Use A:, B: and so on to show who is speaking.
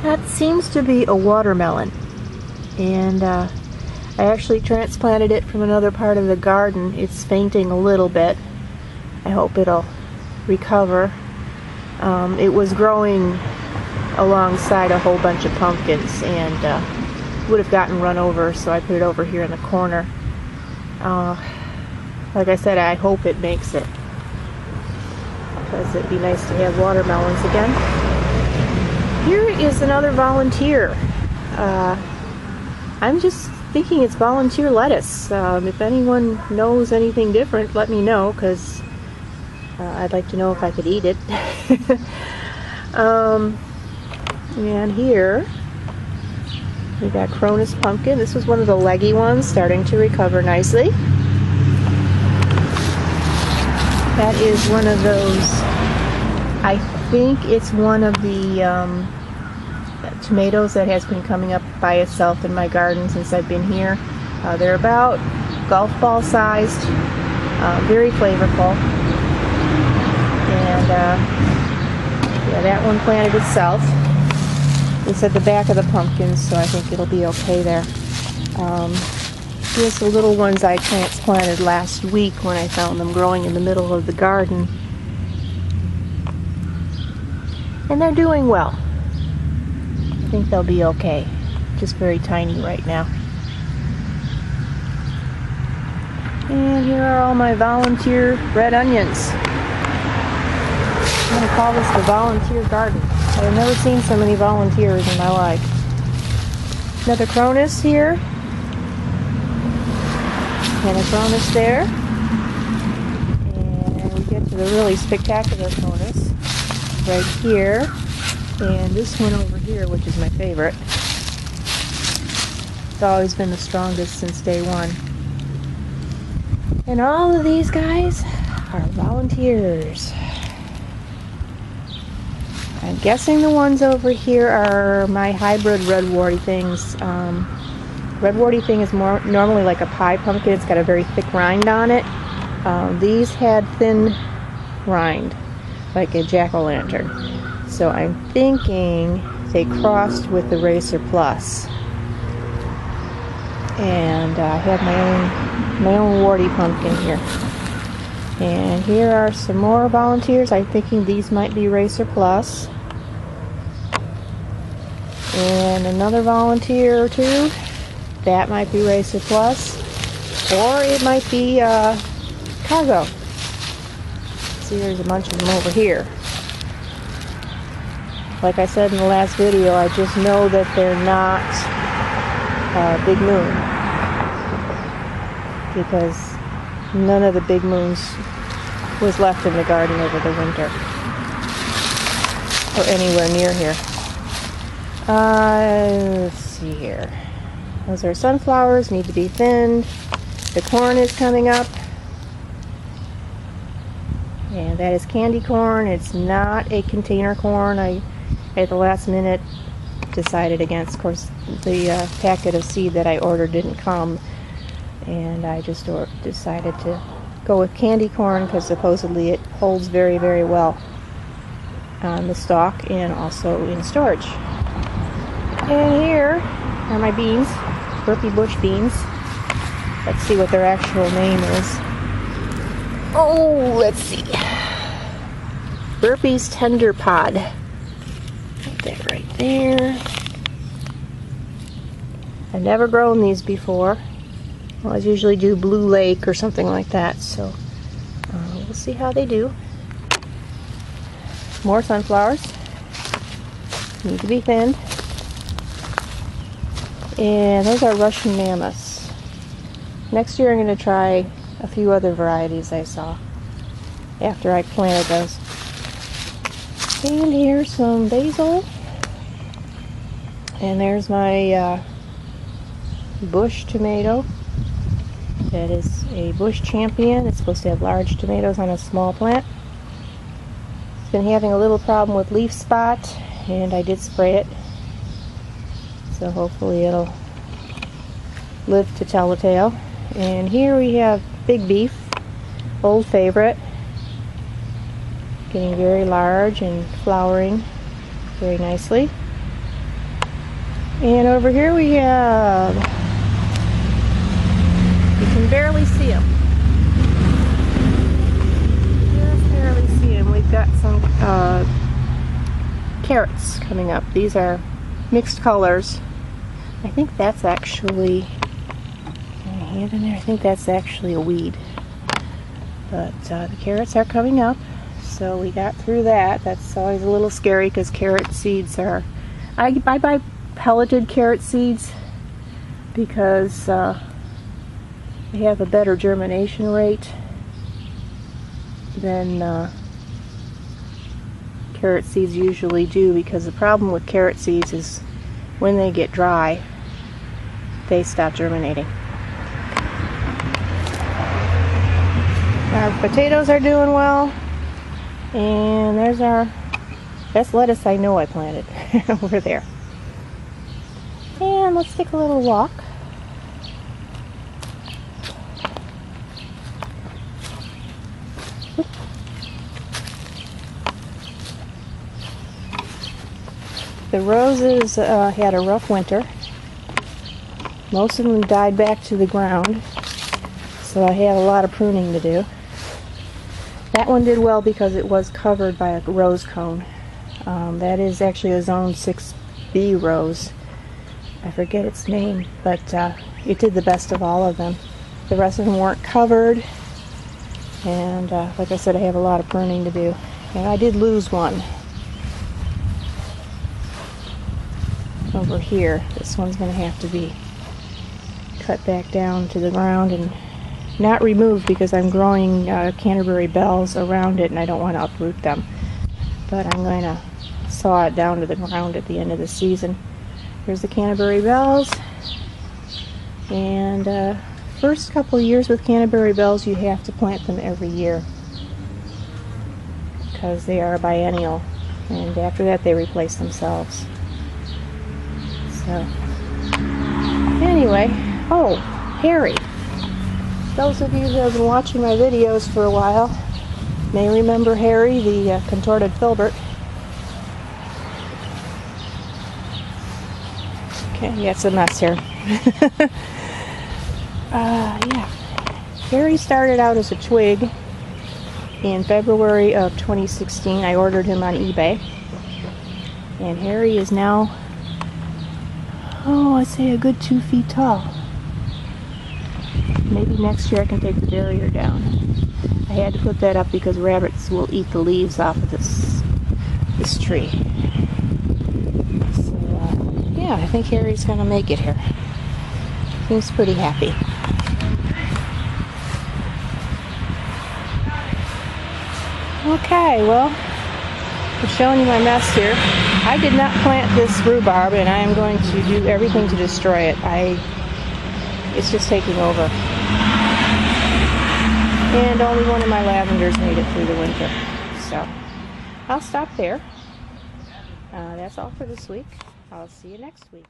A: That seems to be a watermelon, and I actually transplanted it from another part of the garden. It's fainting a little bit. I hope it'll recover. It was growing alongside a whole bunch of pumpkins and would have gotten run over, so I put it over here in the corner. Like I said, I hope it makes it, because it'd be nice to have watermelons again. Here is another volunteer. I'm just thinking it's volunteer lettuce. If anyone knows anything different, let me know, because I'd like to know if I could eat it. And here we got Cronus pumpkin. This was one of the leggy ones, starting to recover nicely. That is one of those, I think it's one of the tomatoes that has been coming up by itself in my garden since I've been here. They're about golf ball sized, very flavorful. And yeah, that one planted itself. It's at the back of the pumpkins, so I think it'll be okay there. Here's the little ones I transplanted last week when I found them growing in the middle of the garden. And they're doing well. I think they'll be okay. Just very tiny right now. And here are all my volunteer red onions. I'm going to call this the volunteer garden. I've never seen so many volunteers in my life. Another Cronus here. And a Cronus there. And we get to the really spectacular Cronus right here. And this one over here, which is my favorite. It's always been the strongest since day one. And all of these guys are volunteers. I'm guessing the ones over here are my hybrid red warty things. Red warty thing is more normally like a pie pumpkin. It's got a very thick rind on it. These had thin rind, like a jack-o'-lantern. So I'm thinking they crossed with the Racer Plus. And I have my own warty pumpkin here. And here are some more volunteers. I'm thinking these might be Racer Plus. And another volunteer or two. That might be Racer Plus. Or it might be Cargo. See, there's a bunch of them over here. Like I said in the last video, I just know that they're not Big Moon. Because none of the Big Moons was left in the garden over the winter. Or anywhere near here. Let's see here. Those are sunflowers, need to be thinned. The corn is coming up. And that is candy corn. It's not a container corn. I, at the last minute, decided against. Of course, the packet of seed that I ordered didn't come. And I just decided to go with candy corn because supposedly it holds very, very well on the stalk and also in storage. And here are my beans, Burpee bush beans. Let's see what their actual name is. Oh, let's see. Burpees Tender Pod. Put that right there. I've never grown these before. Well, I usually do Blue Lake or something like that, so we'll see how they do. More sunflowers. Need to be thinned. And those are Russian mammoths. Next year I'm going to try a few other varieties I saw after I planted those. And here's some basil. And there's my bush tomato. That is a bush champion. It's supposed to have large tomatoes on a small plant. It's been having a little problem with leaf spot, and I did spray it. So hopefully it'll live to tell the tale. And here we have big beef, old favorite. Getting very large and flowering very nicely. And over here we have, you can barely see them. Just barely see them. We've got some carrots coming up. These are mixed colors. I think that's actually, hand in there, I think that's actually a weed. But the carrots are coming up, so we got through that. That's always a little scary because carrot seeds are, I buy pelleted carrot seeds because they have a better germination rate than carrot seeds usually do, because the problem with carrot seeds is when they get dry, they stop germinating. Our potatoes are doing well, and there's that's lettuce I know I planted over there. And let's take a little walk. The roses had a rough winter. Most of them died back to the ground, so I have a lot of pruning to do. That one did well because it was covered by a rose cone. That is actually a Zone 6B rose. I forget its name, but it did the best of all of them. The rest of them weren't covered, and like I said, I have a lot of pruning to do. And I did lose one over here. This one's going to have to be cut back down to the ground and not removed because I'm growing Canterbury Bells around it and I don't want to uproot them. But I'm going to saw it down to the ground at the end of the season. Here's the Canterbury Bells. And first couple of years with Canterbury Bells, you have to plant them every year because they are biennial, and after that they replace themselves. So anyway, oh, Harry. Those of you who have been watching my videos for a while may remember Harry, the contorted filbert. Okay, yeah, it's a mess here. Yeah. Harry started out as a twig in February of 2016. I ordered him on eBay. And Harry is now, oh, I'd say a good 2 feet tall. Maybe next year I can take the barrier down. I had to put that up because rabbits will eat the leaves off of this tree. So, yeah, I think Harry's going to make it here. Seems pretty happy. Okay, well, I'm showing you my mess here. I did not plant this rhubarb, and I am going to do everything to destroy it. It's just taking over. And only one of my lavenders made it through the winter. So, I'll stop there. That's all for this week. I'll see you next week.